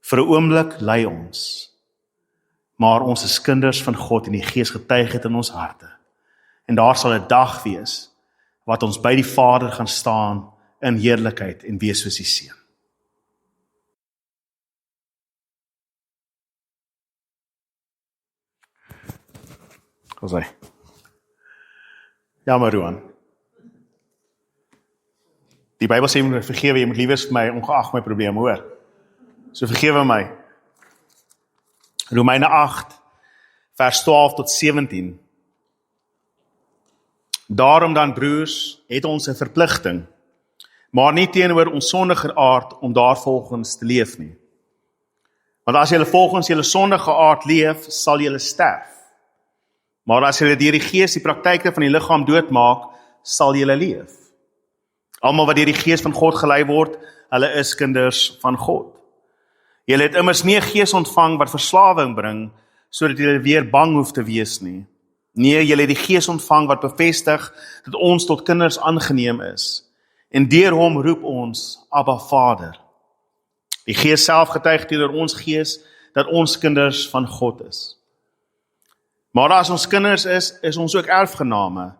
Vir 'n oomblik lei ons, maar ons is kinders van God en die Gees getuig het in ons harte. En daar sal 'n dag wees, wat ons by die Vader gaan staan in heerlikheid en wees soos die Seun. Wat sê? Ja, maar Roan. Die Bybel sê jy moet vergewe, jy moet lief wees vir my, ongeag my probleem, hoor. So vergewe my. Romeine 8, vers 12 tot 17. Daarom dan, broers, het ons 'n verpligting, maar nie teenoor ons sondige aard om daarvolgens te leef nie. Want as julle volgens julle sondige aard leef, sal julle sterf. Maar as julle deur die Gees die praktyke van die liggaam doodmaak, sal julle leef. Almal wat deur die Gees van God gelei word, hulle is kinders van God. Julle het immers nie 'n gees ontvang wat verslawing bring, sodat julle weer bang hoef te wees nie. Nee, julle het die Gees ontvang wat bevestig dat ons tot kinders aangeneem is. En deur hom roep ons, Abba Vader. Die Gees self getuig teenoor ons gees dat ons kinders van God is. Maar as ons kinders is ons ook erfgename.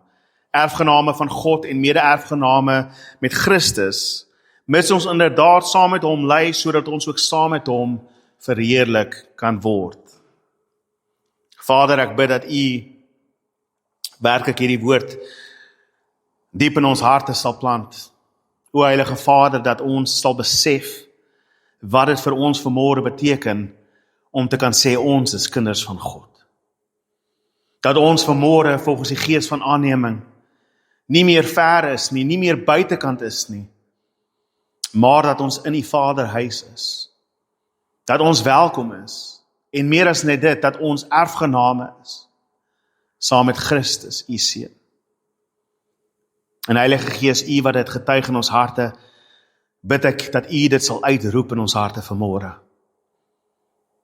Erfgename van God en mede-erfgename met Christus, mits ons inderdaad saam met hom ly, sodat ons ook saam met hom verheerlik kan word. Vader, ek bid dat U werklik hierdie woord diep in ons harte sal plant. O Heilige Vader, dat ons sal besef wat dit vir ons vanmôre beteken om te kan sê ons is kinders van God. Dat ons vanmôre volgens die gees van aanneming nie meer ver is nie, nie meer buitekant is nie, maar dat ons in die Vaderhuis is. Dat ons welkom is, en meer as net dit, dat ons erfgename is, saam met Christus, U Seun. En Heilige Gees, U wat dit getuig in ons harte, bid ek dat U dit sal uitroep in ons harte vanmôre.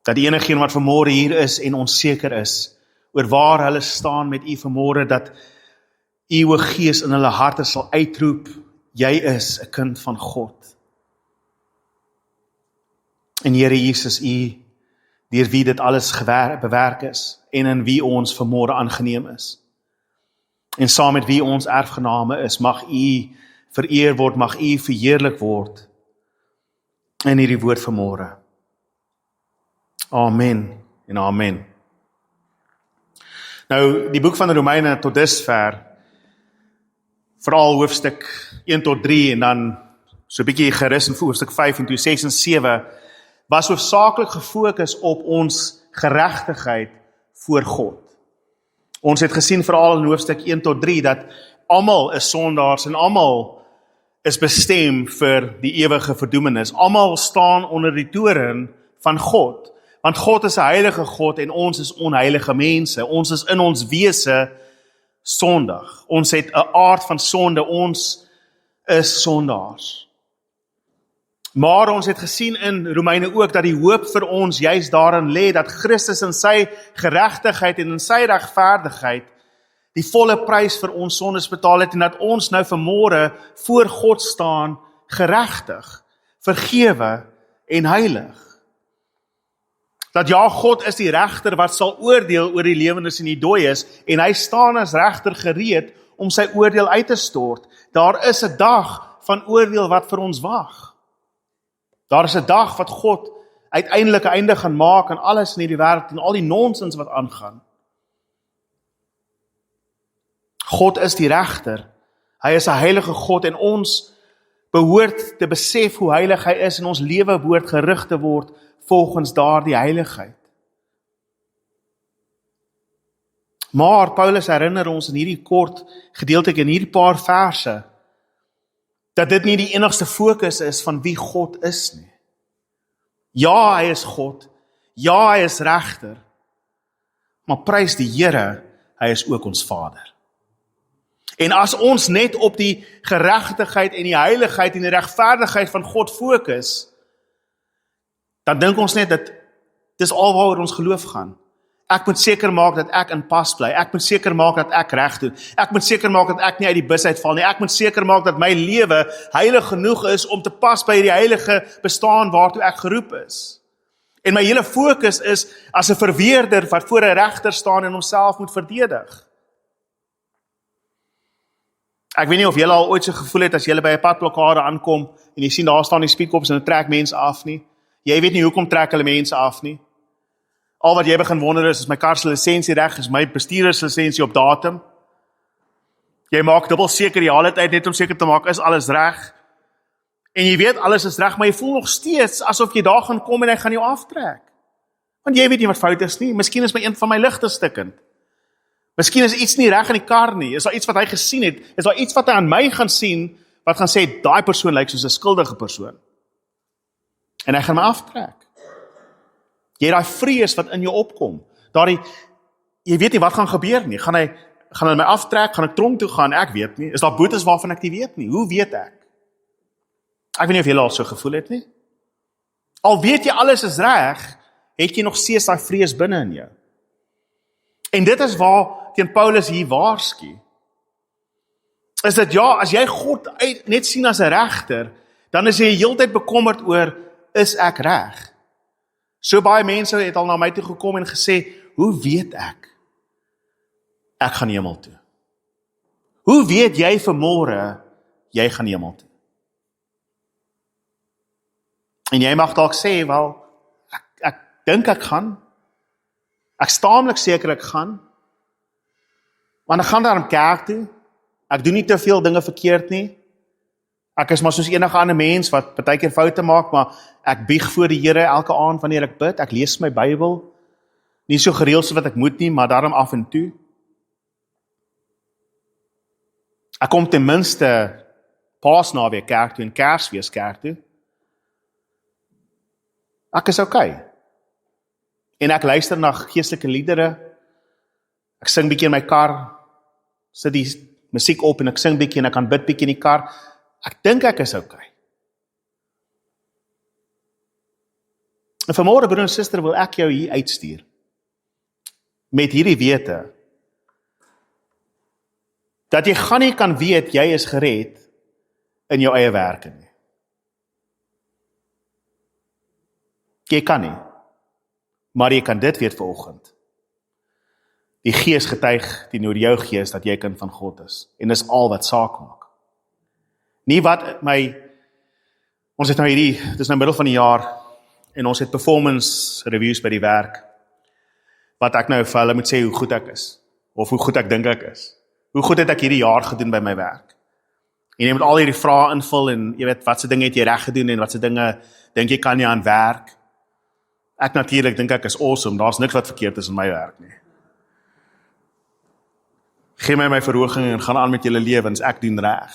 Dat enigeen wat vanmôre hier is en onseker is, oor waar hulle staan met U vanmôre, dat U, o Gees, in hulle harte sal uitroep, jy is 'n kind van God. En Here Jesus, U, deur wie dit alles bewerk is, en in wie ons vanmôre aangeneem is. En saam met wie ons erfgename is, mag U vereer word, mag U verheerlik word in hierdie woord vanmôre. Amen en amen. Nou, die boek van die Romeine tot dusver, veral hoofstuk 1 tot 3 en dan so 'n bietjie gerus in hoofstuk 5 en toe 6 en 7, was hoofsaaklik gefokus op ons geregtigheid voor God. Ons het gesien veral in hoofstuk 1 tot 3 dat almal is sondaars en almal is bestem vir die ewige verdoemenis. Almal staan onder die toren van God, want God is 'n heilige God en ons is onheilige mense. Ons is in ons wese sondig. Ons het 'n aard van sonde, ons is sondaars. Maar ons het gesien in Romeine ook dat die hoop vir ons juist daarin lê dat Christus in sy geregtigheid en in sy regverdigheid die volle prys vir ons sondes betaal het en dat ons nou vanmôre voor God staan geregtig, vergewe en heilig. Dat ja, God is die regter wat sal oordeel oor die lewendes en die dooies en hy staan as regter gereed om sy oordeel uit te stort. Daar is 'n dag van oordeel wat vir ons wag. Daar is 'n dag wat God uiteindelik 'n einde gaan maak aan alles in hierdie wêreld en al die nonsens wat aangaan. God is die regter. Hy is 'n heilige God en ons behoort te besef hoe heilig hy is en ons lewe behoort gerig te word volgens daardie heiligheid. Maar Paulus herinner ons in hierdie kort gedeelte in hierdie paar verse dat dit nie die enigste fokus is van wie God is nie. Ja, hy is God. Ja, hy is regter. Maar prys die Here, hy is ook ons Vader. En as ons net op die geregtigheid en die heiligheid en die regverdigheid van God fokus, dan dink ons net dat dis alwaaroor ons geloof gaan. Ek moet seker maak dat ek in pas bly. Ek moet seker maak dat ek reg doen. Ek moet seker maak dat ek nie uit die bus uitval nie. Ek moet seker maak dat my lewe heilig genoeg is om te pas by die heilige bestaan waartoe ek geroep is. En my hele fokus is as 'n verweerder wat voor 'n regter staan en homself moet verdedig. Ek weet nie of julle al ooit so gevoel het as julle by 'n padblokkade aankom en jy sien daar staan die speedkops en hulle trek mense af nie. Jy weet nie hoekom trek hulle mense af nie. Al wat jy begin wonder is my kar se lisensie reg, is my bestuurderslisensie op datum. Jy maak dubbel seker die hele tyd net om seker te maak is alles reg. En jy weet alles is reg, maar jy voel nog steeds asof jy daar gaan kom en hy gaan jou aftrek. Want jy weet nie wat fout is nie. Miskien is my een van my ligte stikkend. Miskien is iets nie reg in die kar nie. Is daar iets wat hy gesien het? Is daar iets wat hy aan my gaan sien wat gaan sê daai persoon lyk soos 'n skuldige persoon? En hy gaan my aftrek. Jy het daai vrees wat in jou opkom. Jy weet nie wat gaan gebeur nie. Gaan hy my aftrek? Gaan ek tronk toe gaan? Ek weet nie. Is daar boetes waarvan ek nie weet nie? Hoe weet ek? Ek weet nie of jy al so gevoel het nie. Al weet jy alles is reg, het jy nog steeds daai vrees binne in jou. En dit is waar teen Paulus hier waarsku. Is dit as jy God net sien as 'n regter, dan is jy heeltyd bekommerd oor, is ek reg? So baie mense het al na my toe gekom en gesê, hoe weet ek gaan hemel toe? Hoe weet jy vanmôre, jy gaan hemel toe? En jy mag dalk sê, wel, ek dink ek gaan. Ek staamlik seker ek gaan. Want ek gaan daar in kerk toe. Ek doen nie te veel dinge verkeerd nie. Ek is maar soos enige ander mens wat partykeer foute maak, maar ek bieg voor die Here elke aand wanneer ek bid. Ek lees my Bybel. Nie so gereeld so wat ek moet nie, maar daarom af en toe. Ek kom ten minste Paasnaweek kerk toe en Kersfees kerk toe. Ek is okay. En ek luister na geestelike liedere. Ek sing bietjie in my kar, sit die musiek op en ek sing bietjie en ek kan bid bietjie in die kar. Ek dink ek is okay. En vanmôre, broer en suster, wil ek jou hier uitstuur. Met hierdie wete, dat jy gaan nie kan weet, jy is gered in jou eie werke nie. Jy kan nie. Maar jy kan dit weet vanoggend. Die Gees getuig teenoor jou gees dat jy kind van God is. En dis al wat saak maak. Nie wat ons het nou dis nou middel van die jaar, en ons het performance reviews by die werk, wat ek nou vir hulle moet sê hoe goed ek is, of hoe goed ek dink ek is. Hoe goed het ek hierdie jaar gedoen by my werk? En jy moet al hierdie vrae invul, en jy weet, watse dinge het jy reg gedoen, en watse dinge dink jy kan jy aan werk? Ek natuurlik dink ek is awesome, daar's niks wat verkeerd is in my werk nie. Gee my verhoging en gaan aan met julle lewens, ek doen reg.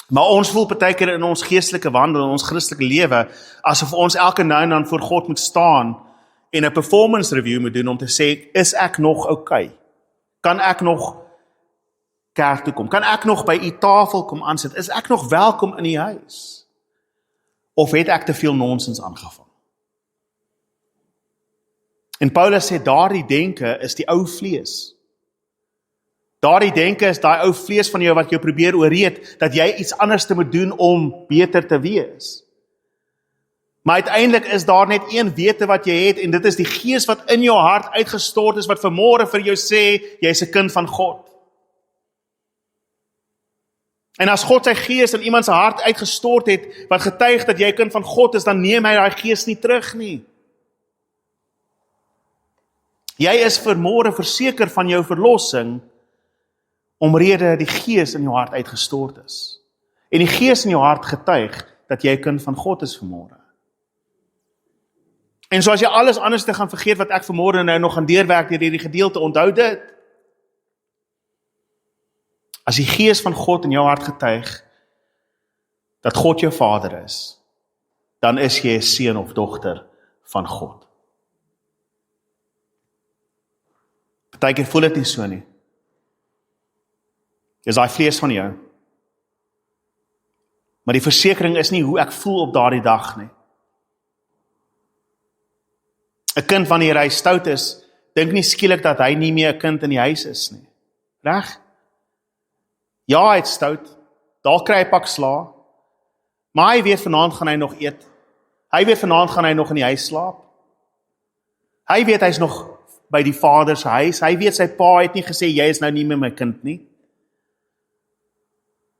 Maar ons voel partykeer in ons geestelike wandel, in ons Christelike lewe, asof ons elke nou en dan voor God moet staan en 'n performance review moet doen om te sê, is ek nog okay? Kan ek nog kerk toe kom? Kan ek nog by u tafel kom aansit? Is ek nog welkom in die huis? Of het ek te veel nonsens aangevang? En Paulus sê, daardie denke is die ou vlees. Daardie denke is daai ou vlees van jou wat jou probeer ooreed, dat jy iets anders te moet doen om beter te wees. Maar uiteindelik is daar net een wete wat jy het, en dit is die Gees wat in jou hart uitgestort is, wat vanmôre vir jou sê, jy is 'n kind van God. En as God sy Gees in iemand se hart uitgestort het, wat getuig dat jy 'n kind van God is, dan neem hy daai Gees nie terug nie. Jy is vanmôre verseker van jou verlossing, omrede die Gees in jou hart uitgestort is. En die Gees in jou hart getuig dat jy 'n kind van God is vanmôre. En so as jy alles anders te gaan vergeet wat ek vanmôre nou nog gaan deurwerk deur hierdie gedeelte, onthou dit. As die Gees van God in jou hart getuig dat God jou Vader is, dan is jy 'n seun of dogter van God. Partykeer voel dit nie so nie. Dis daai vlees van jou. Maar die versekering is nie hoe ek voel op daardie dag nie. 'n kind wanneer hy stout is, dink nie skielik dat hy nie meer 'n kind in die huis is nie. Reg? Ja, hy het stout. Daar kry hy pak sla. Maar hy weet vanaand gaan hy nog eet. Hy weet vanaand gaan hy nog in die huis slaap. Hy weet hy's nog by die Vader se huis. Hy weet sy pa het nie gesê, jy is nou nie meer my kind nie.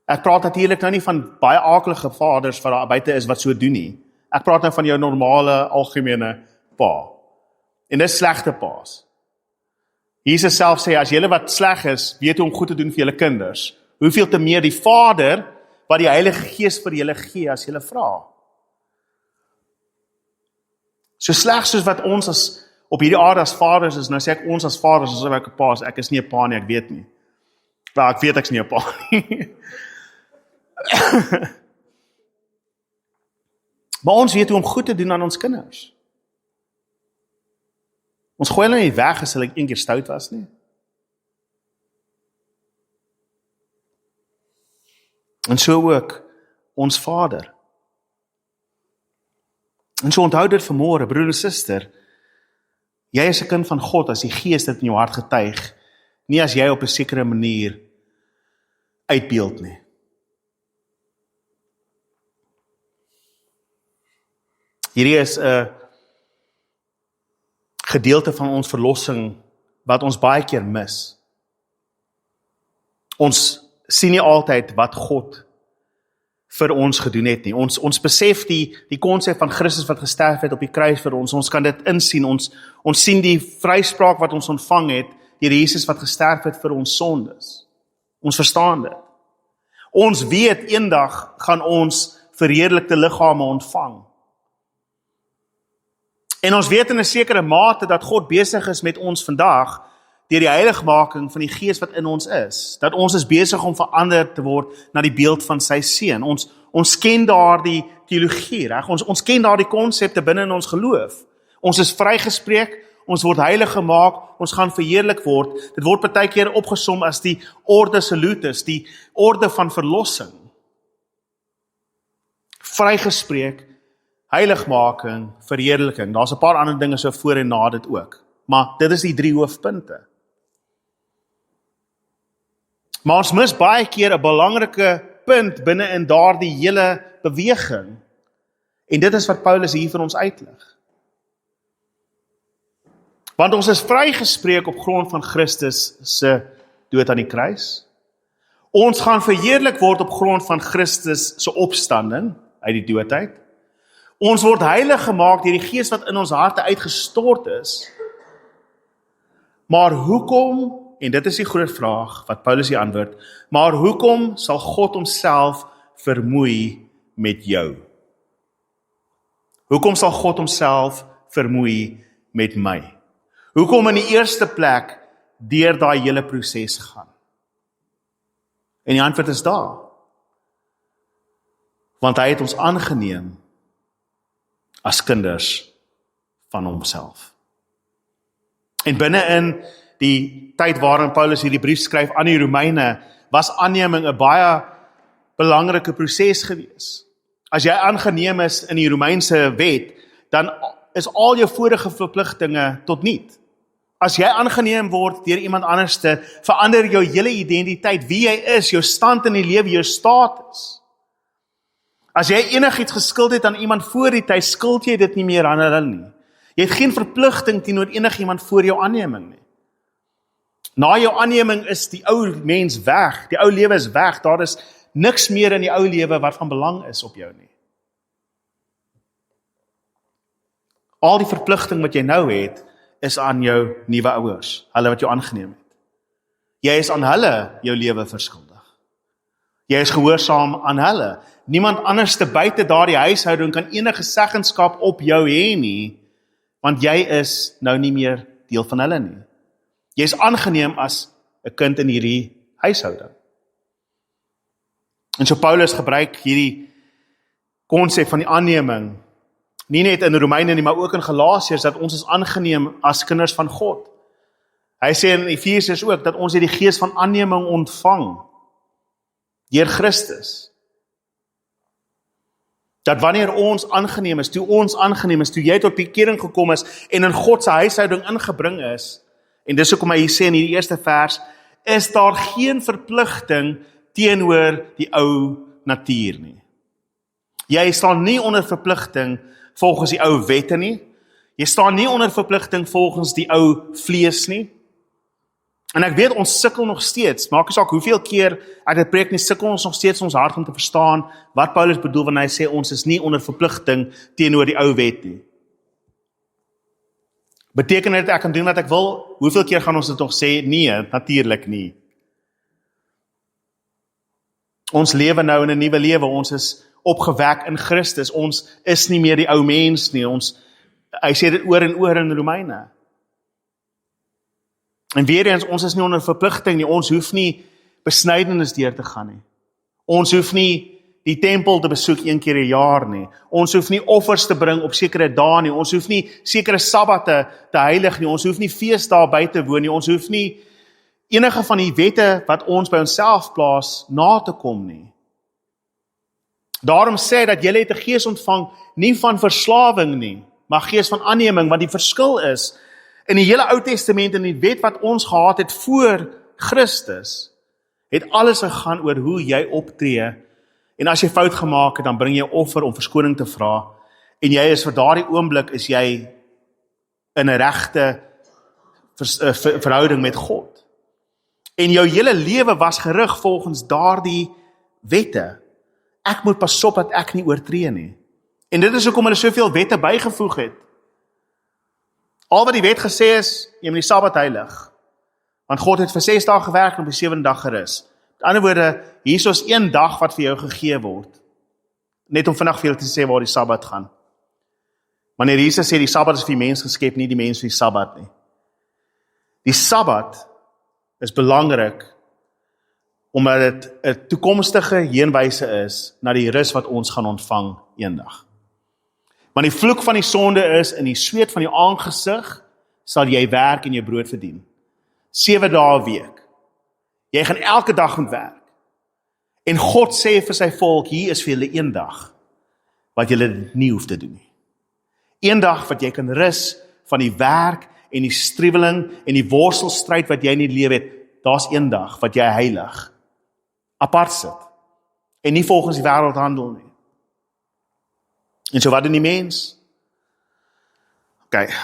Ek praat natuurlik nou nie van baie aaklige vaders wat daar buite is wat so doen nie. Ek praat nou van jou normale, algemene pa. En dis slegte paas. Jesus self sê, as julle wat sleg is, weet hoe om goed te doen vir julle kinders, hoeveel te meer die Vader, wat die Heilige Gees vir julle gee, as julle vra. So sleg soos wat ons as op hierdie aarde as vaders is, nou sê ek ons as vaders, asof ek 'n pa is, ek is nie 'n pa nie, ek weet nie. Maar ek weet ek's nie 'n pa nie. Maar ons weet hoe om goed te doen aan ons kinders. Ons gooi hulle nie weg as hulle een keer stout was nie. En so ook ons Vader. En so onthou dit vanmôre, broer en suster, jy is 'n kind van God as die Gees dit in jou hart getuig, nie as jy op 'n sekere manier uitbeeld nie. Hierdie is 'n gedeelte van ons verlossing wat ons baie keer mis. Ons sien nie altyd wat God vir ons gedoen het nie. Ons besef die konsep van Christus wat gesterf het op die kruis vir ons kan dit insien, ons sien die vryspraak wat ons ontvang het, deur Jesus wat gesterf het vir ons sondes. Ons verstaan dit. Ons weet eendag gaan ons verheerlikte liggame ontvang. En ons weet in 'n sekere mate dat God besig is met ons vandag, deur die heiligmaking van die Gees wat in ons is, dat ons is besig om verander te word na die beeld van sy Seun. Ons ken daardie teologie, reg? Ons ken daardie konsepte binne in ons geloof. Ons is vrygespreek, ons word heilig gemaak, ons gaan verheerlik word. Dit word baie keer opgesom as die orde salutis, die orde van verlossing. Vrygespreek, heiligmaking, verheerliking. Daar's 'n paar ander dinge so voor en na dit ook. Maar dit is die 3 hoofpunte. Maar ons mis baie keer 'n belangrike punt binne in daardie hele beweging. En dit is wat Paulus hier vir ons uitlig. Want ons is vrygespreek op grond van Christus se dood aan die kruis. Ons gaan verheerlik word op grond van Christus se opstanding uit die dood uit. Ons word heilig gemaak deur die Gees wat in ons harte uitgestort is. Maar hoekom, en dit is die groot vraag wat Paulus hier antwoord, maar hoekom sal God homself vermoei met jou? Hoekom sal God homself vermoei met my? Hoekom in die eerste plek deur daai hele proses gaan? En die antwoord is daar. Want hy het ons aangeneem as kinders van homself. En binne in die tyd waarin Paulus hierdie brief skryf aan die Romeine, was aanneming 'n baie belangrike proses gewees. As jy aangeneem is in die Romeinse wet, dan is al jou vorige verpligtinge tot niet. As jy aangeneem word deur iemand anderste, verander jou hele identiteit, wie jy is, jou stand in die lewe, jou status. As jy enigiets geskuld het aan iemand voor die tyd, skuld jy dit nie meer aan hulle nie. Jy het geen verpligting teenoor enigiemand voor jou aanneming nie. Na jou aanneming is die ou mens weg, die ou lewe is weg, daar is niks meer in die ou lewe wat van belang is op jou nie. Al die verpligting wat jy nou het, is aan jou nuwe ouers, hulle wat jou aangeneem het. Jy is aan hulle jou lewe verskuldig. Jy is gehoorsaam aan hulle. Niemand anders te buite daardie huishouding kan enige seggenskap op jou hê nie, want jy is nou nie meer deel van hulle nie. Jy is aangeneem as 'n kind in hierdie huishouding. En so Paulus gebruik hierdie konsep van die aanneming, nie net in Romeine nie, maar ook in Galasiërs, dat ons is aangeneem as kinders van God. Hy sê in Efesiërs ook, dat ons die gees van aanneming ontvang, deur Christus. Dat wanneer ons aangeneem is, toe jy tot bekering gekom is, en in God se huishouding ingebring is, en dis hoekom hy sê in hierdie eerste vers, is daar geen verpligting teenoor die ou natuur nie. Jy staan nie onder verpligting volgens die ou wette nie. Jy staan nie onder verpligting volgens die ou vlees nie. En ek weet, ons sukkel nog steeds, maak nie saak hoeveel keer ek dit preek nie, sukkel ons nog steeds ons hart om te verstaan wat Paulus bedoel wanneer hy sê ons is nie onder verpligting teenoor die ou wet nie. Beteken dit ek kan doen wat ek wil? Hoeveel keer gaan ons dit nog sê? Nee, natuurlik nie. Ons lewe nou in 'n nuwe lewe, ons is opgewek in Christus, ons is nie meer die ou mens nie, hy sê dit oor en oor in Romeine. En weer eens, ons is nie onder verpligting nie, ons hoef nie besnydenis deur te gaan nie. Ons hoef nie die tempel te besoek 1 keer 'n jaar nie. Ons hoef nie offers te bring op sekere dae nie. Ons hoef nie sekere sabbate te heilig nie. Ons hoef nie feesdae by te woon nie. Ons hoef nie enige van die wette wat ons by onsself plaas na te kom nie. Daarom sê dat julle het 'n gees ontvang, nie van verslawing nie, maar gees van aanneming, want die verskil is, in die hele Ou Testament en die wet wat ons gehad het voor Christus, het alles gegaan oor hoe jy optree, en as jy fout gemaak het, dan bring jy 'n offer om verskoning te vra, en jy is vir daardie oomblik, is jy in 'n regte verhouding met God. En jou hele lewe was gerig volgens daardie wette. Ek moet pas op dat ek nie oortree nie. En dit is hoekom hulle soveel wette bygevoeg het. Al wat die wet gesê is, jy moet die Sabbat heilig. Want God het vir 6 dae gewerk en op die 7de dag gerus. Met ander woorde, hier is 1 dag wat vir jou gegee word. Net om vandag vir julle te sê waar die Sabbat gaan. Wanneer Jesus sê die Sabbat is vir die mens geskep, nie die mens vir die Sabbat nie. Die Sabbat is belangrik omdat dit 'n toekomstige heenwyse is na die rus wat ons gaan ontvang eendag. Want die vloek van die sonde is, in die sweet van jou aangesig sal jy werk en jou brood verdien. 7 dae 'n week. Jy gaan elke dag moet werk. En God sê vir sy volk, hier is vir julle 1 dag wat julle dit nie hoef te doen nie. 1 dag wat jy kan rus van die werk en die striweling en die worstelstryd wat jy in die lewe het. Daar's 1 dag wat jy heilig apart sit en nie volgens die wêreld handel nie. En so wat doen die mens?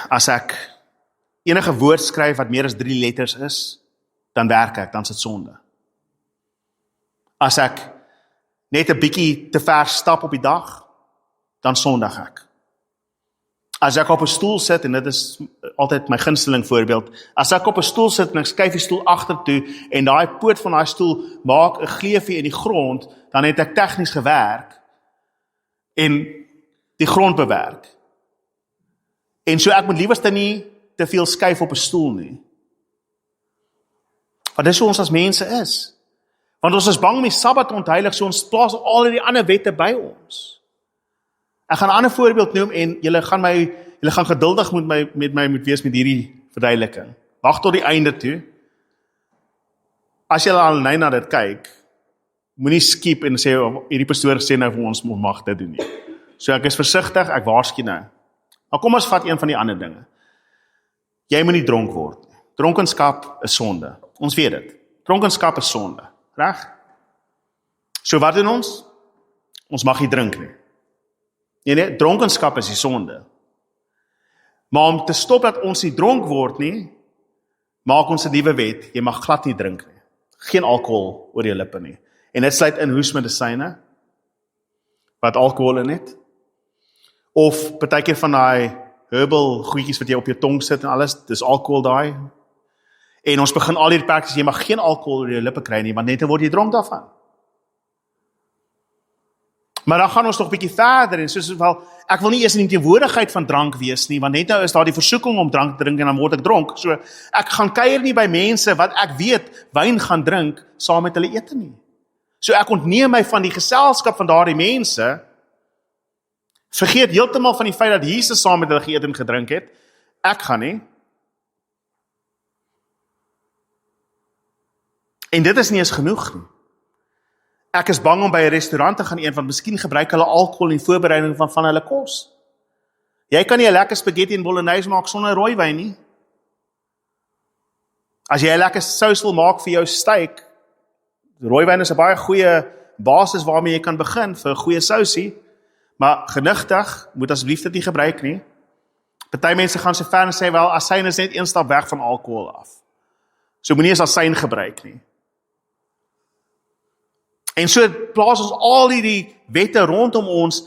As ek enige woord skryf wat meer as 3 letters is, dan werk ek, dan is dit sonde. As ek net 'n bietjie te ver stap op die dag, dan sondig ek. As ek op 'n stoel sit, en dit is altyd my gunsteling voorbeeld, as ek op 'n stoel sit en ek skuif die stoel agtertoe en daai poot van daai stoel maak 'n gleufie in die grond, dan het ek tegnies gewerk en die grond bewerk. En so ek moet liewerste nie te veel skuif op 'n stoel nie. Want dis hoe ons as mense is. Want ons is bang om die Sabbat te ontheilig, so ons plaas al die ander wette by ons. Ek gaan 'n ander voorbeeld noem en julle gaan geduldig met my wees met hierdie verduideliking. Wag tot die einde toe. As julle al na dit kyk, moenie skiep en sê hierdie pastoor sê nou vir ons mag dit doen nie. So ek is versigtig, ek waarsku nou. Maar kom ons vat een van die ander dinge. Jy moet nie dronk word nie. Dronkenskap is sonde. Ons weet dit. Dronkenskap is sonde, reg? So wat doen ons? Ons mag nie drink nie. Nee, dronkenskap is die sonde. Maar om te stop dat ons nie dronk word nie, maak ons 'n nuwe wet, jy mag glad nie drink nie. Geen alkohol oor jou lippe nie. En dit sluit in hoesmedisyne, wat alkohol in het. Of partykeer van daai herbal goedjies wat jy op jou tong sit en alles, dis alkohol daai. En ons begin al hierdie praktiese, jy mag geen alkohol oor jou lippe kry nie, want net dan word jy dronk daarvan. Maar dan gaan ons nog 'n bietjie verder en soos wel, ek wil nie eers in die teenwoordigheid van drank wees nie, want net nou is daar die versoeking om drank te drink en dan word ek dronk. So ek gaan kuier nie by mense wat ek weet wyn gaan drink saam met hulle ete nie. So ek ontneem my van die geselskap van daardie mense. Vergeet heeltemal van die feit dat Jesus saam met hulle geëet en gedrink het. Ek gaan nie. En dit is nie eens genoeg nie. Ek is bang om by 'n restaurant te gaan eet, want miskien gebruik hulle alkohol in die voorbereiding van hulle kos. Jy kan nie 'n lekker spaghetti en bolognese maak sonder rooiwyn nie. As jy 'n lekker sous wil maak vir jou steak, rooiwyn is 'n baie goeie basis waarmee jy kan begin vir 'n goeie sousie, Maar genigtig, moet asseblief dit nie gebruik nie. Party mense gaan so ver en sê, wel, asyn is net een stap weg van alkohol af. So moenie eens asyn gebruik nie. En so plaas ons al die wette rondom ons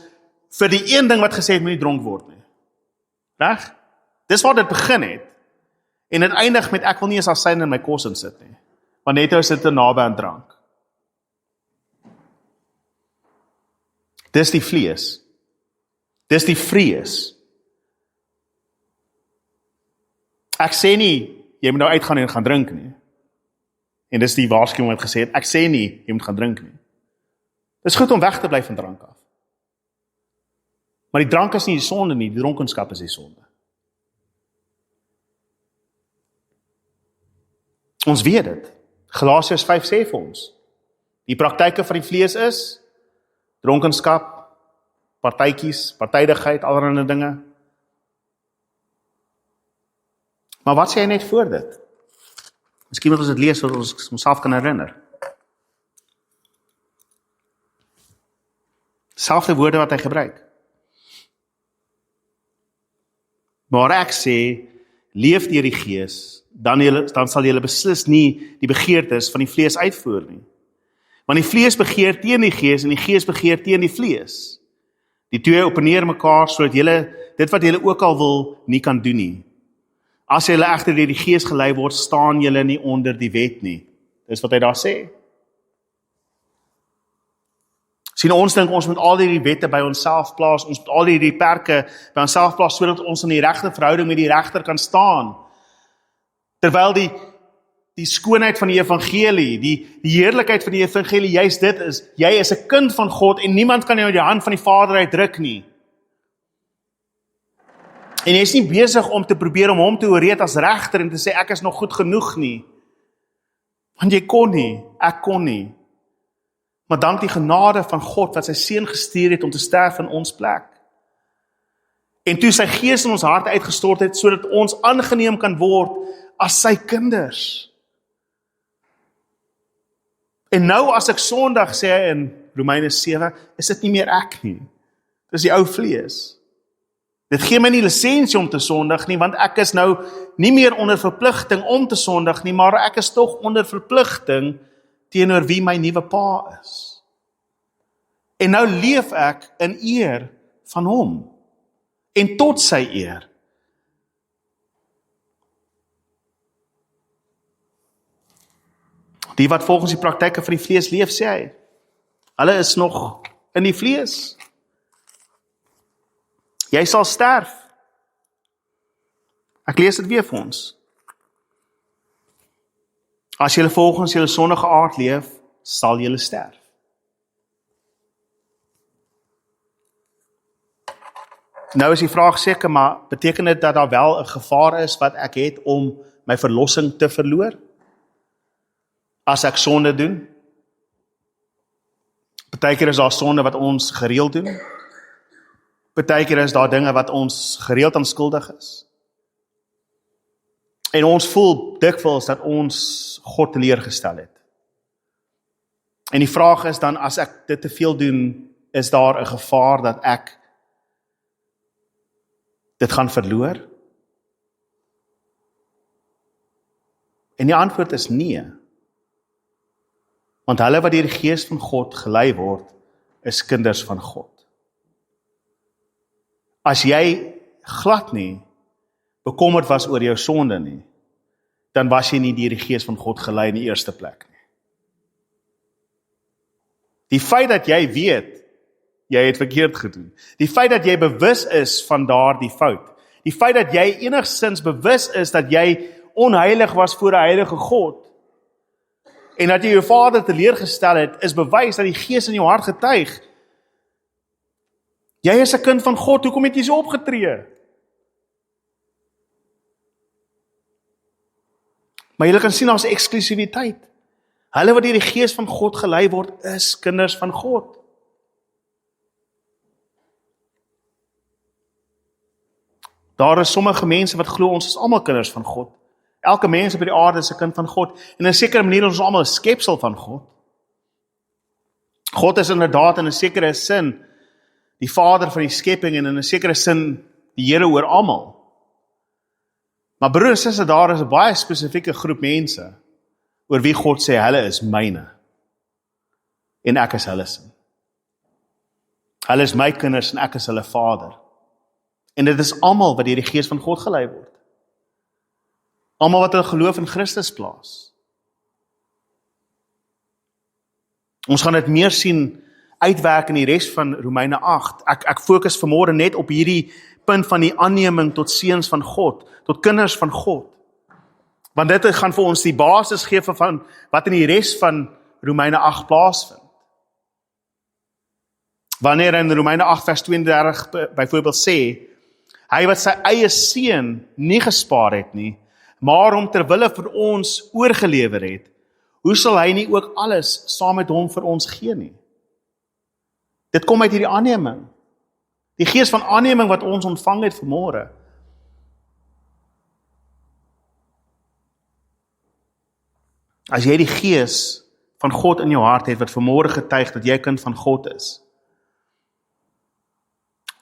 vir die een ding wat gesê het, moenie dronk word nie. Reg? Dis waar dit begin het. En dit eindig met, ek wil nie eens asyn in my kos insit nie. Want net nou sit te naby aan drank. Dis die vlees. Dis die vrees. Ek sê nie, jy moet nou uitgaan en gaan drink nie. En dis die waarskuwing wat gesê het, ek sê nie, jy moet gaan drink nie. Dis goed om weg te bly van drank af. Maar die drank is nie die sonde nie, die dronkenskap is die sonde. Ons weet dit. Galasiërs 5 sê vir ons, die praktyke van die vlees is, dronkenskap, partytjies, partydigheid, allerlei dinge. Maar wat sê hy net voor dit? Miskien moet ons dit lees, sodat ons onsself kan herinner. Selfde woorde wat hy gebruik. Maar ek sê, leef deur die Gees, dan sal julle beslis nie die begeertes van die vlees uitvoer nie. Want die vlees begeer teen die Gees en die Gees begeer teen die vlees. Die twee opponeer mekaar sodat julle dit wat julle ook al wil nie kan doen nie. As julle egter deur die Gees gelei word, staan julle nie onder die wet nie. Dis wat hy daar sê. Sien, ons dink ons moet al die wette by onsself plaas, ons moet al die perke by onsself plaas sodat ons in die regte verhouding met die regter kan staan. Terwyl die skoonheid van die evangelie, die heerlikheid van die evangelie, juist dit is, jy is 'n kind van God en niemand kan jou die hand van die Vader uitdruk nie. En jy is nie besig om te probeer om hom te oreed as regter en te sê ek is nog goed genoeg nie. Want jy kon nie, ek kon nie. Maar dank die genade van God wat sy seun gestuur het om te sterf in ons plek. En toe sy Gees in ons harte uitgestort het, sodat ons aangeneem kan word as sy kinders. En nou as ek Sondag sê in Romeine 7, is dit nie meer ek nie. Dis die ou vlees. Dit gee my nie lisensie om te sondig nie, want ek is nou nie meer onder verpligting om te sondig nie, maar ek is tog onder verpligting teenoor wie my nuwe pa is. En nou leef ek in eer van hom, en tot sy eer. Die wat volgens die praktyke van die vlees leef, sê hy, hulle is nog in die vlees. Jy sal sterf. Ek lees dit weer vir ons. As julle volgens julle sondige aard leef, sal julle sterf. Nou is die vraag seker, maar beteken dit dat daar wel 'n gevaar is wat ek het om my verlossing te verloor? As ek sonde doen? Partykeer is daar sonde wat ons gereeld doen. Partykeer is daar dinge wat ons gereeld aan skuldig is. En ons voel dikwels dat ons God teleurgestel het. En die vraag is dan, as ek dit te veel doen, is daar 'n gevaar dat ek dit gaan verloor? En die antwoord is nee. Want hulle wat deur die Gees van God gelei word, is kinders van God. As jy glad nie bekommerd was oor jou sonde nie, dan was jy nie deur die Gees van God gelei in die eerste plek nie. Die feit dat jy weet, jy het verkeerd gedoen, die feit dat jy bewus is van daardie fout, die feit dat jy enigstens bewus is dat jy onheilig was voor 'n heilige God, en dat jy jou Vader teleurgestel het, is bewys dat die Gees in jou hart getuig. Jy is 'n kind van God, hoekom het jy so opgetree? Maar jy kan sien, daar's 'n eksklusiwiteit. Hulle wat deur die Gees van God gelei word, is kinders van God. Daar is sommige mense wat glo ons is almal kinders van God. Elke mens op die aarde is 'n kind van God. En in 'n sekere manier is ons almal 'n skepsel van God. God is inderdaad in 'n sekere sin die Vader van die skepping en in 'n sekere sin die Here oor almal. Maar broer en suster, daar is 'n baie spesifieke groep mense oor wie God sê, hulle is myne. En ek is hulle se. Hulle is my kinders en ek is hulle Vader. En dit is almal wat deur die Gees van God gelei word. Almal wat hulle geloof in Christus plaas. Ons gaan dit meer sien uitwerk in die res van Romeine 8. Ek fokus vanmôre net op hierdie punt van die aanneming tot seuns van God, tot kinders van God. Want dit gaan vir ons die basis gee van wat in die res van Romeine 8 plaasvind. Wanneer in Romeine 8 vers 32 byvoorbeeld sê, hy wat sy eie seun nie gespaar het nie, maar hom ter wille vir ons oorgelewer het, hoe sal hy nie ook alles saam met hom vir ons gee nie? Dit kom uit hierdie aanneming. Die gees van aanneming wat ons ontvang het vanmôre. As jy die gees van God in jou hart het, wat vanmôre getuig dat jy 'n kind van God is,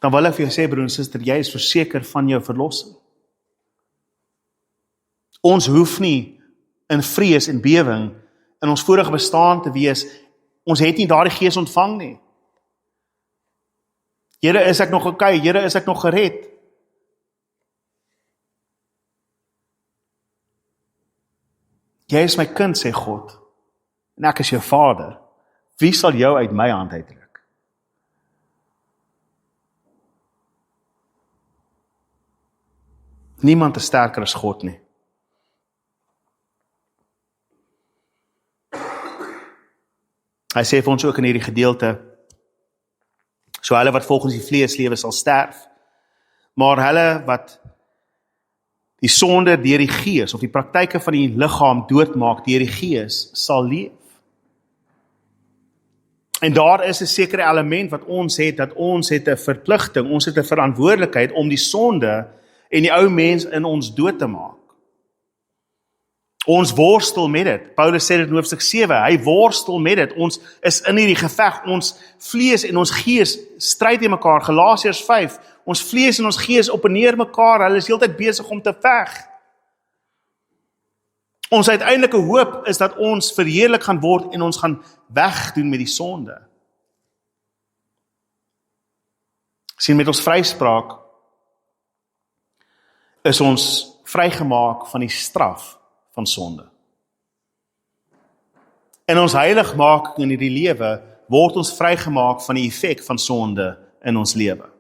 dan wil ek vir jou sê, broer en suster, jy is verseker van jou verlossing. Ons hoef nie in vrees en bewing in ons vorige bestaan te wees. Ons het nie daardie gees ontvang nie. Here, is ek nog okay? Here, is ek nog gered? Jy is my kind, sê God, en ek is jou Vader. Wie sal jou uit my hand uitruk? Niemand is sterker as God nie. Hy sê vir ons ook in hierdie gedeelte, so hulle wat volgens die vlees lewe sal sterf, maar hulle wat die sonde deur die gees, of die praktyke van die liggaam doodmaak deur die gees, sal leef. En daar is 'n sekere element wat ons het, dat ons het 'n verpligting, ons het 'n verantwoordelikheid om die sonde en die ou mens in ons dood te maak. Ons worstel met dit. Paulus sê dit in hoofstuk 7, hy worstel met dit. Ons is in hierdie geveg, ons vlees en ons gees stryd teen mekaar. Galasiërs 5, ons vlees en ons gees opponeer mekaar, hulle is heeltyd besig om te veg. Ons uiteindelike hoop is dat ons verheerlik gaan word en ons gaan wegdoen met die sonde. Sien, met ons vryspraak is ons vrygemaak van die straf van sonde. In ons heiligmaking in hierdie lewe word ons vrygemaak van die effek van sonde in ons lewe.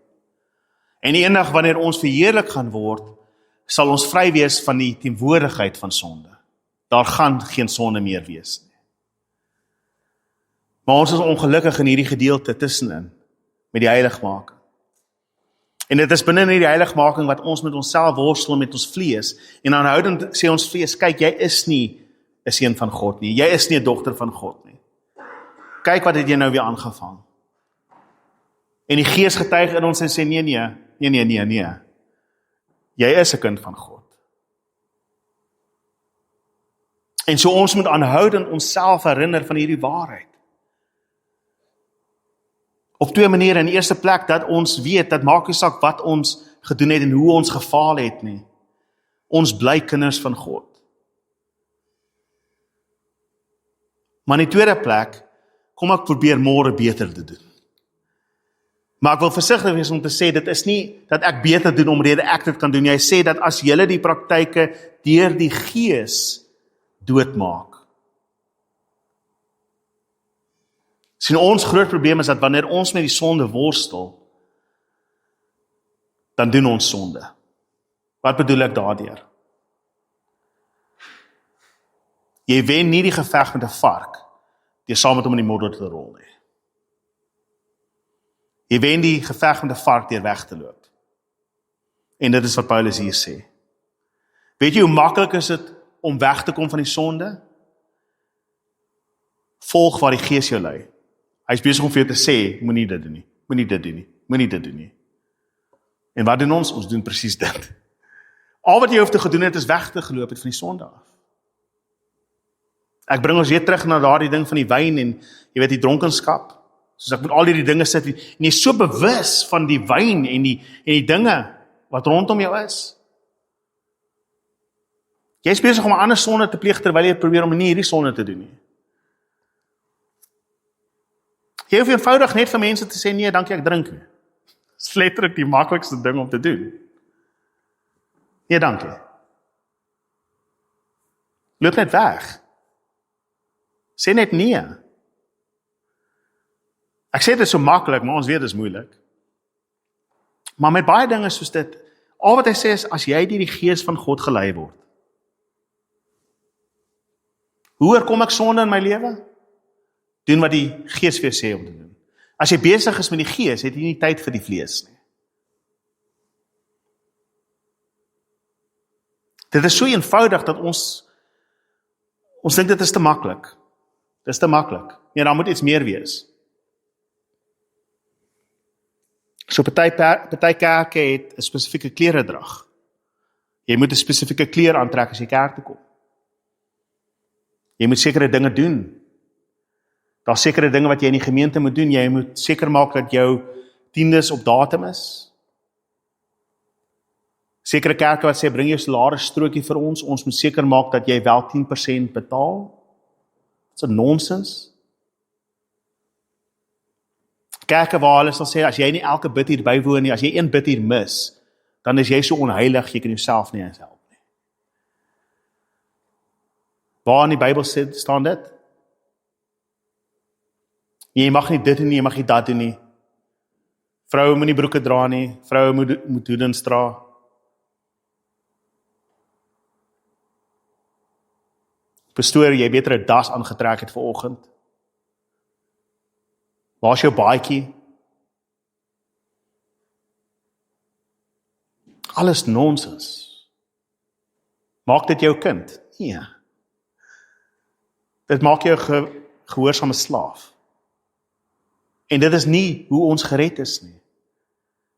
En eendag wanneer ons verheerlik gaan word, sal ons vry wees van die teenwoordigheid van sonde. Daar gaan geen sonde meer wees nie. Maar ons is ongelukkig in hierdie gedeelte tussenin, met die heiligmaking. En dit is binne in hierdie heiligmaking wat ons met onsself worstel met ons vlees. En aanhoudend sê ons vlees, kyk, jy is nie 'n seun van God nie. Jy is nie 'n dogter van God nie. Kyk wat het jy nou weer aangevang. En die gees getuig in ons en sê, nee. Jy is 'n kind van God. En so ons moet aanhoudend onsself herinner van hierdie waarheid. Op twee maniere. In die eerste plek dat ons weet, dat maak nie saak wat ons gedoen het en hoe ons gefaal het nie. Ons bly kinders van God. Maar in die tweede plek, kom ek probeer môre beter te doen. Maar ek wil versigtig wees om te sê, dit is nie dat ek beter doen omrede ek dit kan doen. Jy sê dat as julle die praktyke deur die gees doodmaak. Sien, ons groot probleem is dat wanneer ons met die sonde worstel, dan doen ons sonde. Wat bedoel ek daardeur? Jy wen nie die geveg met 'n vark, deur saam met hom in die modder te rol nie. Jy wen die geveg met 'n vark deur weg te loop. En dit is wat Paulus hier sê. Weet jy hoe maklik is dit om weg te kom van die sonde? Volg waar die Gees jou lei. Hy is besig om vir jou te sê, moenie dit doen nie, moenie dit doen nie, moenie dit doen nie. En wat doen ons? Ons doen presies dit. Al wat jy hoef te gedoen het, is weg te geloop het van die sonde af. Ek bring ons weer terug na daardie ding van die wyn en jy weet die dronkenskap. Soos ek moet al hierdie dinge sit, en jy is so bewus van die wyn en die dinge wat rondom jou is. Jy is besig om 'n ander sonde te pleeg, terwyl jy probeer om nie hierdie sonde te doen nie. Jy hoef eenvoudig net vir mense te sê, nee, dankie, ek drink nie. Dit is letterlik die maklikste ding om te doen. Nee, dankie. Loop net weg. Sê net nee. Ek sê dit is so maklik, maar ons weet dit is moeilik. Maar met baie dinge soos dit, al wat hy sê is, as jy deur die Gees van God gelei word. Hoe oorkom ek sonde in my lewe? Doen wat die Gees vir jou sê om te doen. As jy besig is met die Gees, het jy nie tyd vir die vlees nie. Dit is so eenvoudig dat ons dink dit is te maklik. Dit is te maklik. Ja, daar moet iets meer wees. So party kerke het 'n spesifieke kleredrag. Jy moet 'n spesifieke kleer aantrek as jy kerk toe kom. Jy moet sekere dinge doen. Daar's sekere dinge wat jy in die gemeente moet doen. Jy moet seker maak dat jou tiendes op datum is. Sekere kerke wat sê, bring jou salarisstrokie vir ons moet seker maak dat jy wel 10% betaal. Dit is nonsens. Kerke waar hulle sal sê, as jy nie elke bidtuur bywoon nie, as jy een bidtuur mis, dan is jy so onheilig, jy kan jouself nie eens help nie. Waar in die Bybel staan dit? Jy mag nie dit doen nie, jy mag nie dat doen nie. Vroue moet nie broeke dra nie, vroue moet hoedens dra. Pastoor, jy beter 'n das aangetrek het vanoggend. Waar is jou baadjie? Alles nonsens. Maak dit jou kind? Nee. Dit maak jou gehoorsame slaaf. En dit is nie hoe ons gered is nie.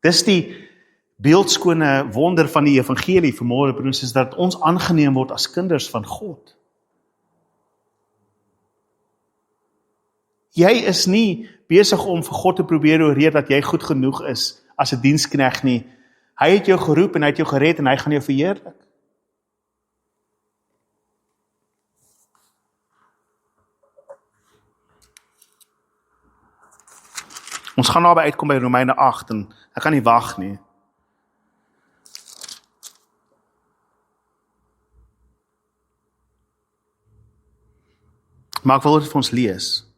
Dis die beeldskone wonder van die evangelie vanmôre, broers, is dat ons aangeneem word as kinders van God. Jy is nie besig om vir God te probeer oreed dat jy goed genoeg is as 'n diensknegt nie. Hy het jou geroep en hy het jou gered en hy gaan jou verheerlik. Ons gaan naby uitkom by Romeine 8 en ek kan nie wag nie. Maar ek wil dit vir ons lees.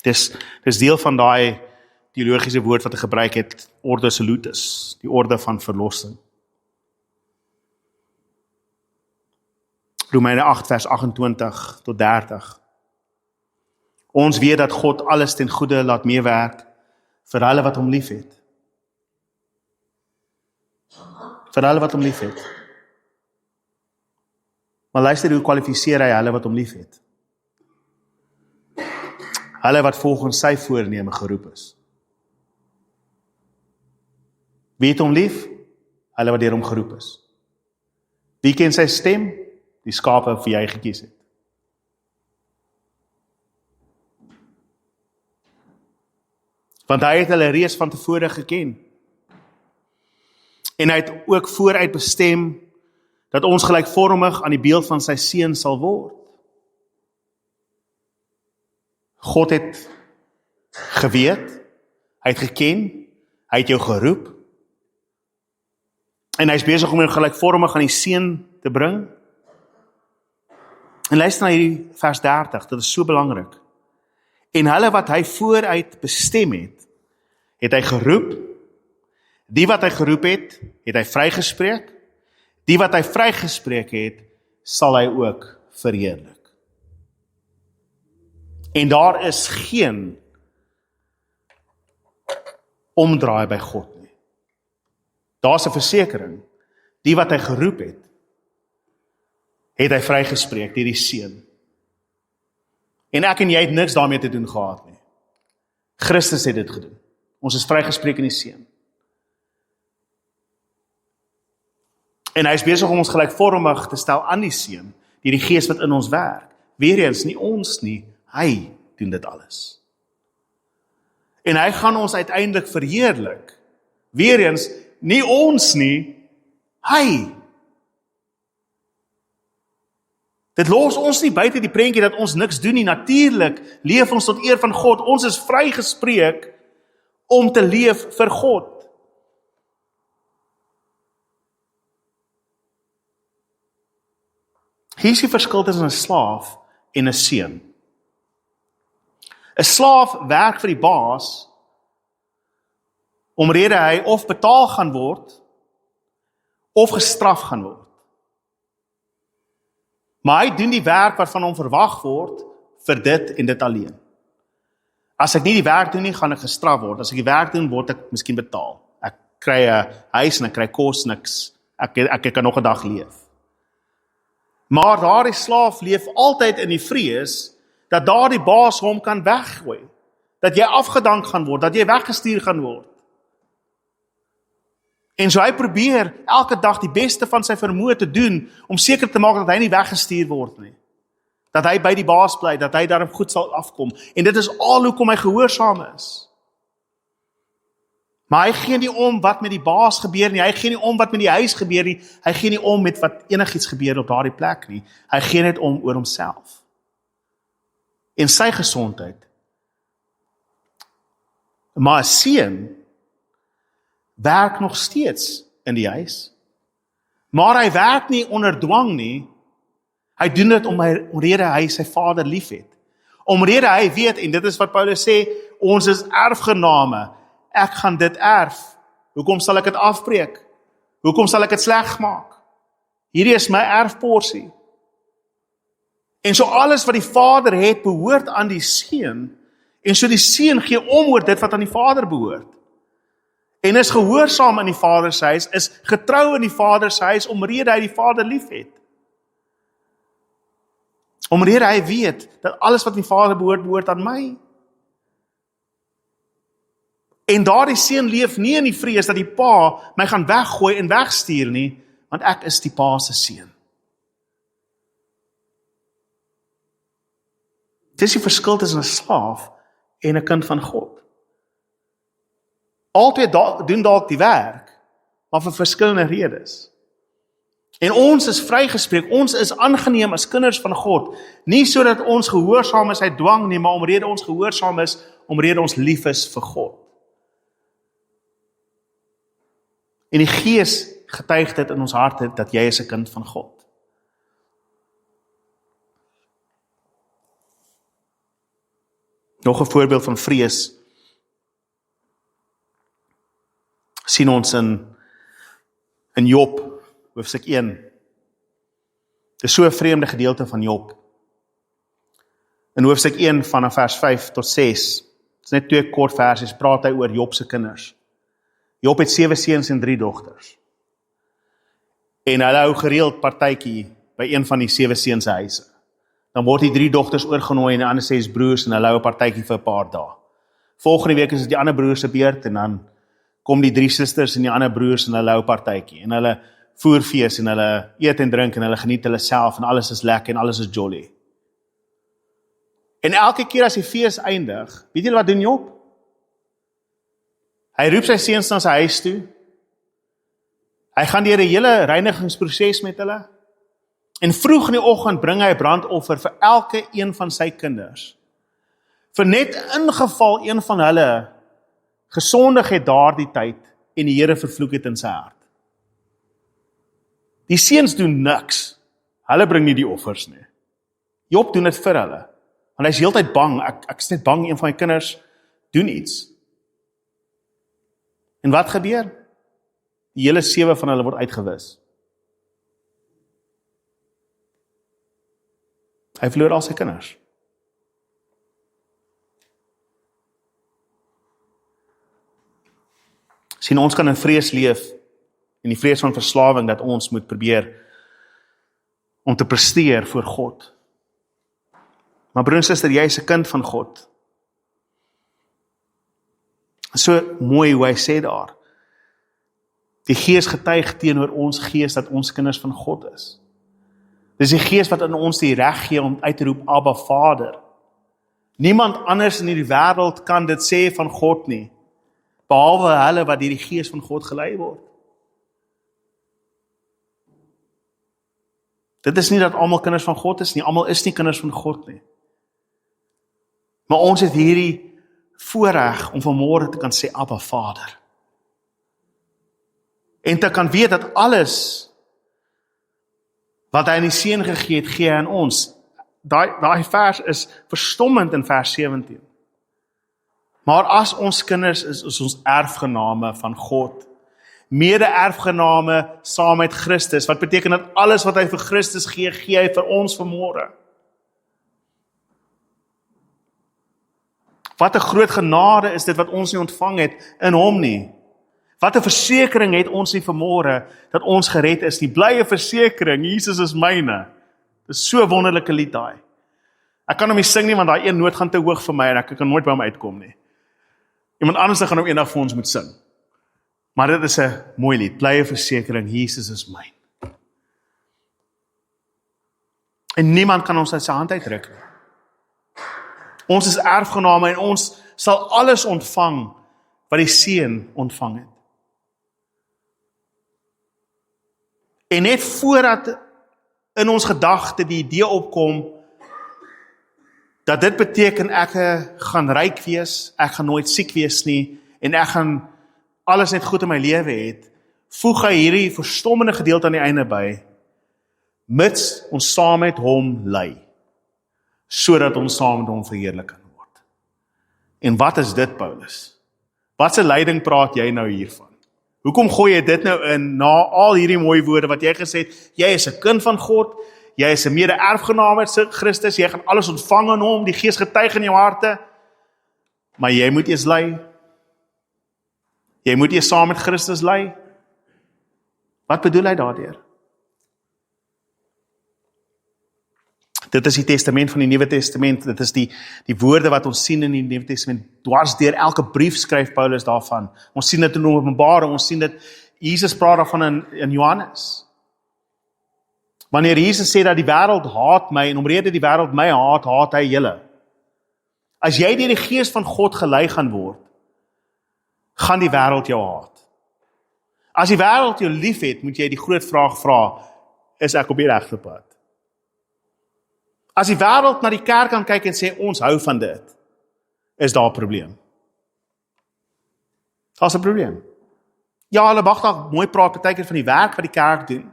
Dis deel van daai teologiese woord wat hy gebruik het, orde salutis, die orde van verlossing. Romeine 8 vers 28 tot 30. Ons weet dat God alles ten goeie laat meewerk vir hulle wat hom liefhet. Vir hulle wat hom liefhet. Maar luister, hoe kwalifiseer hy hulle wat hom liefhet? Hulle wat volgens sy voorneme geroep is. Wie het hom lief? Hulle wat deur hom geroep is. Wie ken sy stem? Die skape vir jy gekies het. Want hy het hulle reeds van tevore geken. En hy het ook vooruit bestem dat ons gelykvormig aan die beeld van sy seun sal word. God het geweet, hy het geken, hy het jou geroep, en hy is besig om jou gelykvormig aan die seun te bring. En luister na hierdie vers 30, dit is so belangrik. En hulle wat hy vooruit bestem het hy geroep, die wat hy geroep het hy vrygespreek, die wat hy vrygespreek het, sal hy ook verheerlik. En daar is geen omdraai by God nie. Daar's 'n versekering. Die wat hy geroep het hy vrygespreek deur die Seun. En ek en jy het niks daarmee te doen gehad nie. Christus het dit gedoen. Ons is vrygespreek in die Seun. En hy is besig om ons gelykvormig te stel aan die Seun, deur die Gees wat in ons werk. Weereens nie ons nie, Hy doen dit alles. En hy gaan ons uiteindelik verheerlik. Weereens, nie ons nie, hy. Dit los ons nie buite die prentjie dat ons niks doen nie. Natuurlik leef ons tot eer van God. Ons is vrygespreek om te leef vir God. Hier is die verskil tussen 'n slaaf en 'n seun. 'n Slaaf werk vir die baas omrede hy of betaal gaan word of gestraf gaan word. Maar hy doen die werk wat van hom verwag word vir dit en dit alleen. As ek nie die werk doen nie, gaan ek gestraf word. As ek die werk doen, word ek miskien betaal. Ek kry 'n huis en ek kry kos niks. Ek kan nog 'n dag leef. Maar daardie slaaf leef altyd in die vrees dat daardie baas hom kan weggooi. Dat jy afgedank gaan word, dat jy weggestuur gaan word. En so hy probeer elke dag die beste van sy vermoë te doen om seker te maak dat hy nie weggestuur word nie. Dat hy by die baas bly, dat hy daarop goed sal afkom. En dit is al hoekom hy gehoorsaam is. Maar hy gee nie om wat met die baas gebeur nie, hy gee nie om wat met die huis gebeur nie, hy gee nie om met wat enigiets gebeur op daardie plek nie. Hy gee net om oor homself. En sy gesondheid. Maar 'n seun werk nog steeds in die huis. Maar hy werk nie onder dwang nie. Hy doen dit omrede hy sy vader liefhet. Omrede hy weet, en dit is wat Paulus sê, ons is erfgename. Ek gaan dit erf. Hoekom sal ek dit afbreek? Hoekom sal ek dit sleg maak? Hierdie is my erfporsie. En so alles wat die vader het, behoort aan die seun. En so die seun gee om oor dit wat aan die vader behoort. En is gehoorsaam in die vader se huis, is getrou in die vader se huis, omrede hy die vader liefhet. Omrede hy weet, dat alles wat die vader behoort, behoort aan my. En daardie seun leef nie in die vrees dat die pa my gaan weggooi en wegstuur nie, want ek is die pa se seun. Dis die verskil tussen 'n slaaf en 'n kind van God. Altyd doen dalk die werk, maar vir verskillende redes. En ons is vrygespreek, ons is aangeneem as kinders van God, nie sodat ons gehoorsaam is uit dwang nie, maar omrede ons gehoorsaam is, omrede ons lief is vir God. En die Gees getuig dit in ons harte, dat jy is 'n kind van God. Nog 'n voorbeeld van vrees sien ons in Job, hoofstuk 1. Dit is so 'n vreemde gedeelte van Job. In hoofstuk 1 vanaf vers 5 tot 6, dit is net 2 kort versies, praat hy oor Job se kinders. Job het 7 seuns en 3 dogters. En hulle hou gereeld partytjie by een van die 7 seuns se huise. Dan word die 3 dogters oorgenooi en die ander 6 broers en hulle hou 'n partytjie vir 'n paar dae. Volgende week is dit die ander broers se beurt en dan kom die 3 susters en die ander broers en hulle hou partytjie. En hulle voer fees en hulle eet en drink en hulle geniet hulle self en alles is lekker en alles is jolly. En elke keer as die fees eindig, weet julle wat doen Job? Hy roep sy seuns na sy huis toe. Hy gaan deur 'n hele reinigingsproses met hulle. En vroeg in die oggend bring hy 'n brandoffer vir elke een van sy kinders. Vir net ingeval een van hulle gesondig het daardie tyd en die Here vervloek het in sy hart. Die seuns doen niks. Hulle bring nie die offers nie. Job doen dit vir hulle. Want hy is heeltyd bang. Ek is net bang een van my kinders doen iets. En wat gebeur? Die hele 7 van hulle word uitgewis. Hy verloor al sy kinders. Sien, ons kan in vrees leef, in die vrees van verslawing, dat ons moet probeer om te presteer voor God. Maar broer en suster, jy is 'n kind van God. So mooi hoe hy sê daar. Die Gees getuig teenoor ons gees dat ons kinders van God is. Dis die Gees wat in ons die reg gee om uit te roep, Abba Vader. Niemand anders in hierdie wêreld kan dit sê van God nie, behalwe hulle wat deur die Gees van God gelei word. Dit is nie dat almal kinders van God is nie, almal is nie kinders van God nie. Maar ons het hierdie voorreg om vanmôre te kan sê, Abba Vader. En te kan weet dat alles wat hy in die Seun gegee het, gee hy aan ons. Daai vers is verstommend in vers 17. Maar as ons kinders is ons erfgename van God, mede-erfgename saam met Christus, wat beteken dat alles wat hy vir Christus gee, gee hy vir ons vanmôre. Wat 'n groot genade is dit wat ons nie ontvang het in hom nie. Wat 'n versekering het ons nie vanmôre dat ons gered is, die blye versekering, Jesus is myne. Dit is so 'n wonderlike lied daai. Ek kan hom nie sing nie, want daai een noot gaan te hoog vir my en ek kan nooit by hom uitkom nie. Iemand anders gaan hom eendag vir ons moet sing. Maar dit is 'n mooi lied, blye versekering, Jesus is myn. En niemand kan ons uit sy hand uitruk nie. Ons is erfgename en ons sal alles ontvang wat die Seun ontvang het. En net voordat in ons gedagte die idee opkom, dat dit beteken ek gaan ryk wees, ek gaan nooit siek wees nie, en ek gaan alles net goed in my lewe het, voeg hy hierdie verstommende gedeelte aan die einde by, mits ons saam met hom ly, sodat ons saam met hom verheerlik kan word. En wat is dit, Paulus? Wat se lyding praat jy nou hiervan? Hoekom gooi jy dit nou in, na al hierdie mooi woorde wat jy gesê het, jy is 'n kind van God, jy is 'n mede-erfgename met Christus, jy gaan alles ontvang in hom, die Gees getuig in jou harte, maar jy moet eers ly. Jy moet eers saam met Christus ly. Wat bedoel hy daardeur? Dit is die testament van die Nuwe Testament, dit is die woorde wat ons sien in die Nuwe Testament, dwars deur elke brief skryf Paulus daarvan. Ons sien dit in Openbaring, ons sien dit, Jesus praat daarvan in Johannes. Wanneer Jesus sê dat die wêreld haat my, en omrede die wêreld my haat, haat hy julle. As jy deur die Gees van God gelei gaan word, gaan die wêreld jou haat. As die wêreld jou lief het, moet jy die groot vraag vra, is ek op die regte pad? As die wêreld na die kerk kan kyk en sê, ons hou van dit, is daar 'n probleem. Daar's 'n probleem. Ja, hulle mag dalk mooi praat partykeer van die werk wat die kerk doen,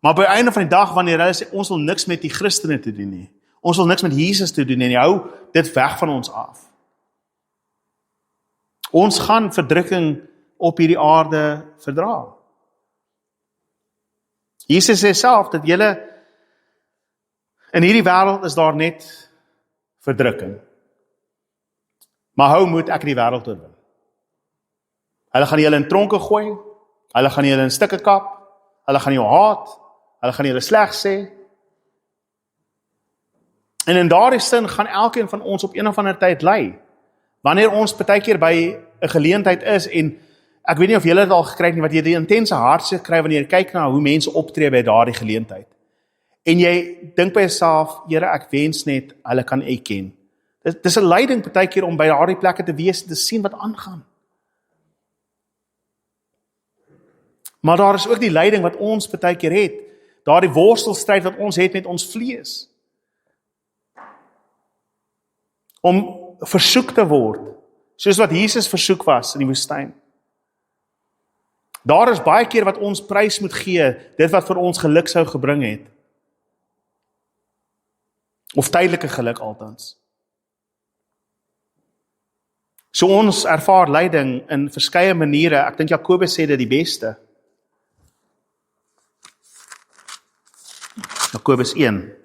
maar by die einde van die dag, wanneer hulle sê, ons wil niks met die Christene te doen nie, ons wil niks met Jesus te doen nie, en hou dit weg van ons af. Ons gaan verdrukking op hierdie aarde verdra. Jesus sê self dat julle in hierdie wêreld is daar net verdrukking. Maar hou moed, ek het die wêreld oorwin. Hulle gaan julle in tronke gooi, hulle gaan julle in stukke kap, hulle gaan jou haat, hulle gaan julle sleg sê. En in daardie sin gaan elkeen van ons op een of ander tyd ly. Wanneer ons partykeer by 'n geleentheid is, en ek weet nie of julle dit al gekry het nie, wat jy die intense hartseer kry wanneer jy kyk na hoe mense optree by daardie geleentheid. En jy dink by jouself, Here, ek wens net hulle kan ek ken. Dis 'n lyding partykeer om by daardie plekke te wees en te sien wat aangaan. Maar daar is ook die lyding wat ons partykeer het, daardie worstelstryd wat ons het met ons vlees. Om versoek te word, soos wat Jesus versoek was in die woestyn. Daar is baie keer wat ons prys moet gee, dit wat vir ons geluk sou gebring het. Of tydelike geluk altans. So ons ervaar lyding in verskeie maniere. Ek dink Jakobus sê dit die beste. Jakobus 1.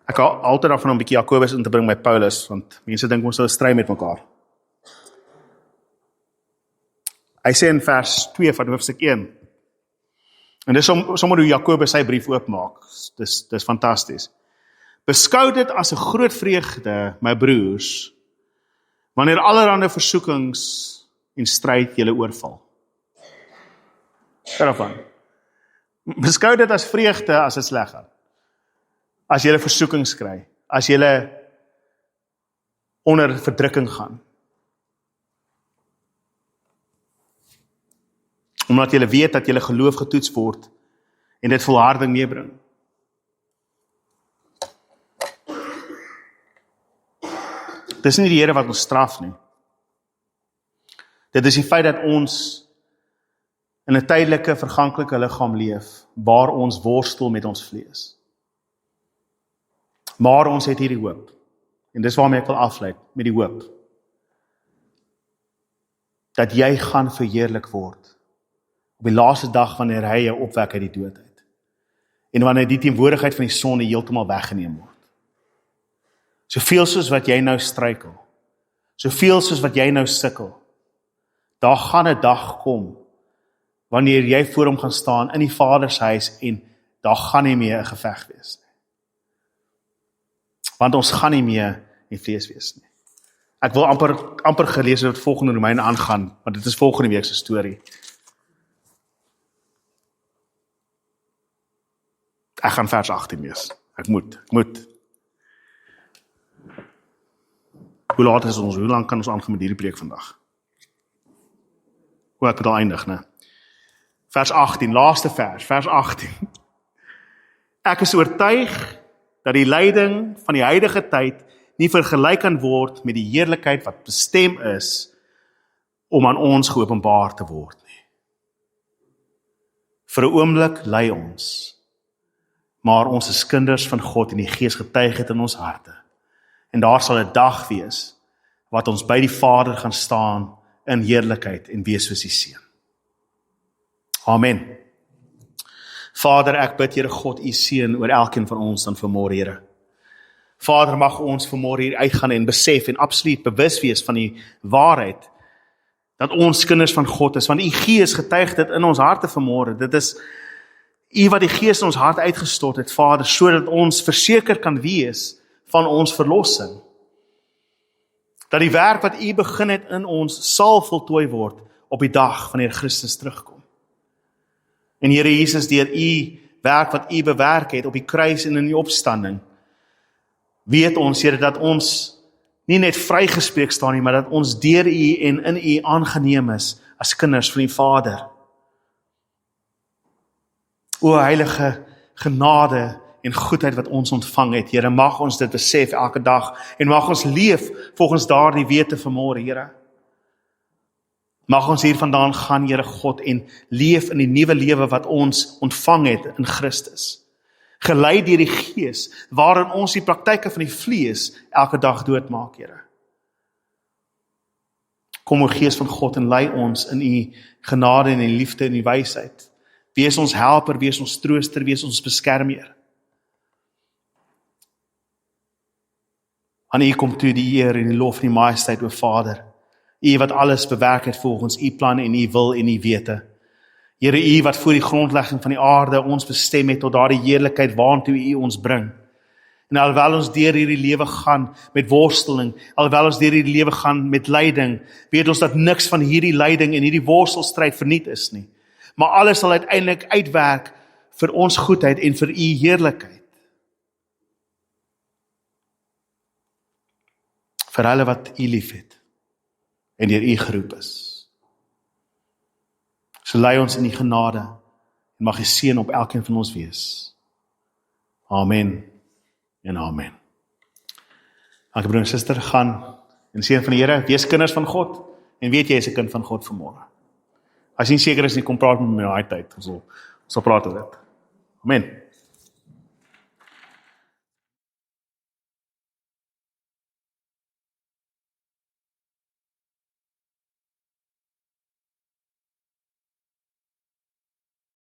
Ek hou altyd daarvan om 'n bietjie Jakobus in te bring by Paulus, want mense dink ons sou stry met mekaar. Hy sê in vers 2 van hoofstuk 1, en dis sommer hoe Jakobus sy brief oopmaak, dis fantasties. Beskou dit as 'n groot vreugde, my broers, wanneer allerlei versoekings en stryd julle oorval. Daarvan. Beskou dit as vreugde as dit sleg gaan. As julle versoekings kry, as julle onder verdrukking gaan. Omdat julle weet dat julle geloof getoets word en dit volharding meebring. Dit is nie die Here wat ons straf nie. Dit is die feit dat ons in 'n tydelike, verganklike liggaam leef, waar ons worstel met ons vlees. Maar ons het hierdie hoop. En dis waarmee ek wil afsluit, met die hoop. Dat jy gaan verheerlik word. Op die laaste dag wanneer hy jou opwek uit die dood uit. En wanneer die teenwoordigheid van die sonde heeltemal weggeneem word. Soveel soos wat jy nou struikel. Soveel soos wat jy nou sukkel. Daar gaan 'n dag kom, wanneer jy voor hom gaan staan in die Vader se huis en daar gaan nie meer 'n geveg wees nie. Want ons gaan nie meer in vlees wees nie. Ek wil amper gelees wat volgende Romeine aangaan, want dit is volgende week se storie. Ek gaan vers 18 lees. Ek moet. Hoe laat is ons? Hoe lang kan ons aangaan met hierdie preek vandag? Ek het al eindig, né? Vers 18, laaste vers 18. Ek is oortuig dat die lyding van die huidige tyd nie vergelyk kan word met die heerlikheid wat bestem is om aan ons geopenbaar te word nie. Vir 'n oomblik ly ons, maar ons is kinders van God en die Gees getuig het in ons harte. En daar sal 'n dag wees wat ons by die Vader gaan staan in heerlikheid en wees soos die Seun. Amen. Vader, ek bid, Here God, U seën oor elkeen van ons dan vanmôre, Here. Vader, mag ons vanmôre hier uitgaan en besef en absoluut bewus wees van die waarheid dat ons kinders van God is, want U Gees getuig dit in ons harte vanmôre. Dit is U wat die Gees in ons hart uitgestort het, Vader, sodat ons verseker kan wees van ons verlossing. Dat die werk wat U begin het in ons sal voltooi word op die dag wanneer Christus terugkom. En Here Jesus, deur U werk wat U bewerk het op die kruis en in die opstanding, weet ons, Here, dat ons nie net vrygespreek staan nie, maar dat ons deur U en in U aangeneem is as kinders van die Vader. O heilige genade en goedheid wat ons ontvang het, Here, mag ons dit besef elke dag en mag ons leef volgens daardie wete vanmôre, Here. Mag ons hier vandaan gaan, Here God, en leef in die nuwe lewe wat ons ontvang het in Christus. Gelei deur die Gees, waarin ons die praktyke van die vlees elke dag doodmaak, Here. Kom, o Gees van God, en lei ons in U genade en in liefde en U wysheid. Wees ons helper, wees ons trooster, wees ons beskermer. Aan U kom toe die eer en die lof en die majesteit, o Vader. U wat alles bewerk het volgens U plan en U wil en U wete. Here, U wat voor die grondlegging van die aarde ons bestem het tot daardie heerlikheid waartoe U ons bring. En alhoewel ons deur hierdie lewe gaan met worsteling, alhoewel ons deur hierdie lewe gaan met lyding, weet ons dat niks van hierdie lyding en hierdie worstelstryd verniet is nie. Maar alles sal uiteindelik uitwerk vir ons goedheid en vir U heerlikheid. Vir hulle wat U liefhet en deur U geroep is. So lei ons in die genade en mag U seën op elkeen van ons wees. Amen en amen. Dankie broer en suster, gaan in die seën van die Here, wees kinders van God en weet jy is 'n kind van God vanmôre. As jy nie seker is nie, kom praat met my daai tyd. Ons sal praat oor dit. Amen.